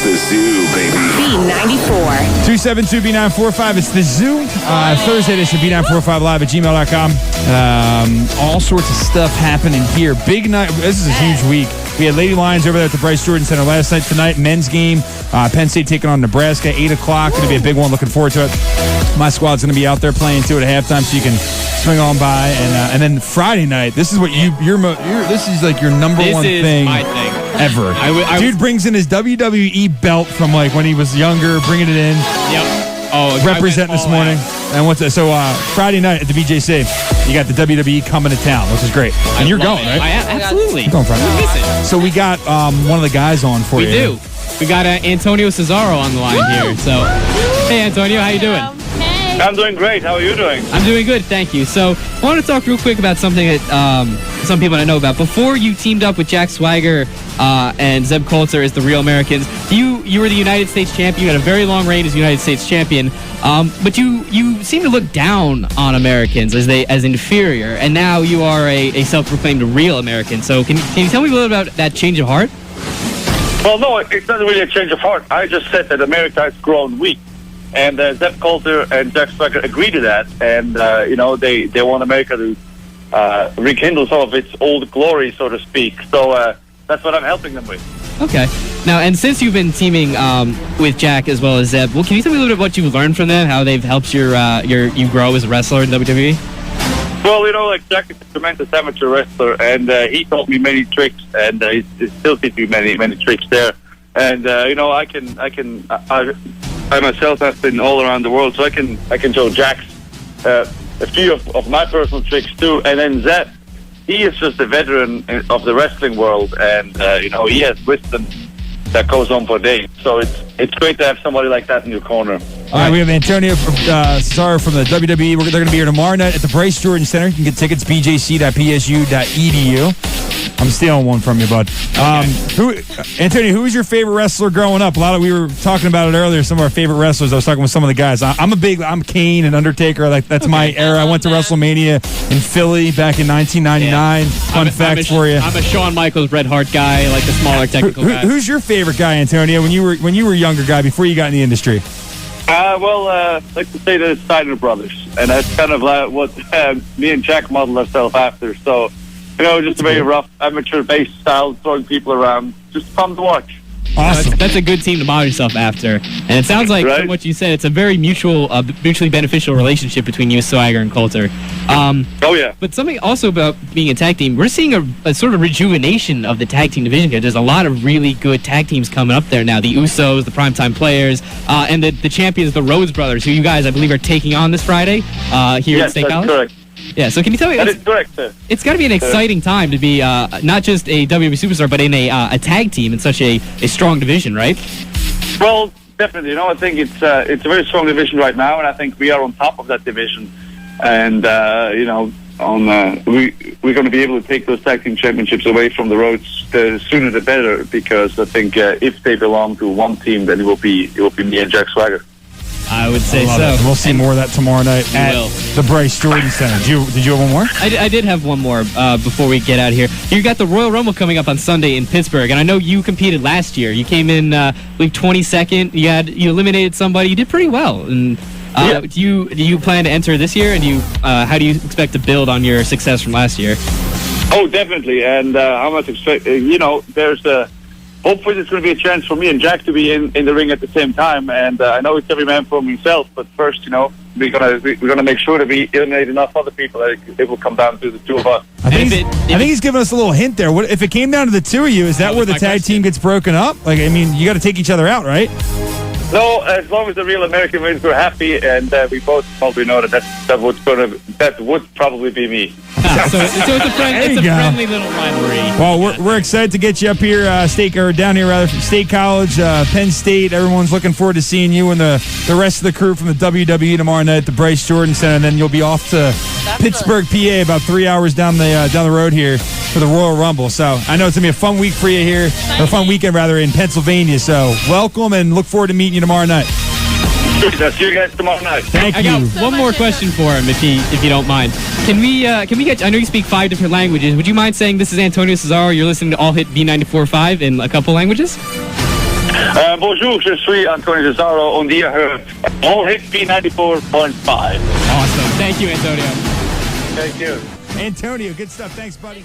the Zoo, baby. B94. 272-B945. It's the Zoo. Thursday edition, B945 Live at gmail.com. All sorts of stuff happening here. Big night. This is a huge week. We had Lady Lions over there at the Bryce Jordan Center last night. Tonight, men's game. Penn State taking on Nebraska, 8 o'clock. Going to be a big one. Looking forward to it. My squad's going to be out there playing too at halftime, so you can swing on by. And then Friday night, this is what this is like your number one thing. This is my thing. Ever. Dude brings in his WWE belt from like when he was younger, bringing it in. Yep. Oh, representing this morning. And Friday night at the BJC, you got the WWE coming to town, which is great. And you're going, right? Absolutely. You're going Friday. So we got one of the guys on for you. We do. We got Antonio Cesaro on the line here. So, hey, Antonio, how you doing? Hey. I'm doing great. How are you doing? I'm doing good, thank you. So, I want to talk real quick about something that some people don't know about. Before you teamed up with Jack Swagger and Zeb Coulter as the Real Americans, you were the United States champion. You had a very long reign as United States champion. But you seem to look down on Americans as inferior, and now you are a self-proclaimed Real American. So, can you tell me a little about that change of heart? Well, no, it's not really a change of heart. I just said that America has grown weak. And Zeb Coulter and Jack Swagger agree to that. And, they want America to rekindle some of its old glory, so to speak. So that's what I'm helping them with. Okay. Now, and since you've been teaming with Jack as well as Zeb, can you tell me a little bit what you've learned from them, how they've helped you grow as a wrestler in WWE? Well, Jack is a tremendous amateur wrestler, and he taught me many tricks, and he still teaches me many tricks there. And I myself have been all around the world, so I can show Jack a few of my personal tricks too. And then Zeb, he is just a veteran of the wrestling world, and he has wisdom that goes on for days. So it's great to have somebody like that in your corner. All right, we have Antonio Cesaro from the WWE. They're going to be here tomorrow night at the Bryce Jordan Center. You can get tickets bjc.psu.edu. I'm stealing one from you, bud. Antonio, who was your favorite wrestler growing up? We were talking about it earlier. Some of our favorite wrestlers. I was talking with some of the guys. I'm Kane and Undertaker. That's my era. I went to WrestleMania in Philly back in 1999. Yeah. Fun fact for you. I'm a Shawn Michaels, Bret Hart guy, like the smaller technical guy. Who's your favorite guy, Antonio? When you were a younger guy before you got in the industry? I like to say that it's Steiner Brothers, and that's kind of what me and Jack modeled ourselves after. So, just a very rough, amateur-based style, throwing people around. Just fun to watch. Awesome. That's a good team to model yourself after. And it sounds like, from what you said, it's a very mutually beneficial relationship between you, Swagger, and Coulter. Oh, yeah. But something also about being a tag team, we're seeing a sort of rejuvenation of the tag team division here. There's a lot of really good tag teams coming up there now. The Usos, the Primetime Players, and the champions, the Rhodes Brothers, who you guys, I believe, are taking on this Friday here at State College. Correct. Yeah, so can you tell me? That is correct, sir. It's got to be an exciting time to be not just a WWE superstar, but in a tag team in such a strong division, right? Well, definitely. I think it's a very strong division right now, and I think we are on top of that division. And we're going to be able to take those tag team championships away from the Rhodes the sooner the better, because I think if they belong to one team, then it will be me and Jack Swagger. I would say so. It. We'll see more of that tomorrow night at the Bryce Jordan Center. Did you have one more? I did have one more before we get out of here. You got the Royal Rumble coming up on Sunday in Pittsburgh, and I know you competed last year. You came in, I believe, 22nd. You eliminated somebody. You did pretty well. And do you plan to enter this year? And how do you expect to build on your success from last year? Oh, definitely. And how much expect? There's hopefully there's going to be a chance for me and Jack to be in the ring at the same time. And I know it's every man for himself, but first, we're gonna make sure that we eliminate enough other people that it will come down to the two of us. I think he's giving us a little hint there. What if it came down to the two of you? Is that where the tag team gets broken up? You got to take each other out, right? No, as long as the Real American wins, we're happy, and we both probably know that would probably be me. So it's a friendly little rivalry. Well, we're excited to get you up here, down here from State College, Penn State. Everyone's looking forward to seeing you and the rest of the crew from the WWE tomorrow night at the Bryce Jordan Center. And then you'll be off to Pittsburgh, PA, about 3 hours down the road here for the Royal Rumble. So I know it's gonna be a fun week for you here, or a fun weekend rather, in Pennsylvania. So welcome, and look forward to meeting you tomorrow night. I'll see you guys tomorrow night. Thank you. I got one more question for him, if you don't mind. Can we get? I know you speak 5 different languages. Would you mind saying this is Antonio Cesaro? You're listening to All Hit B94.5 in a couple languages? Bonjour, je suis Antonio Cesaro, und ihr hört All Hit B94.5. Awesome. Thank you, Antonio. Thank you. Antonio, good stuff. Thanks, buddy.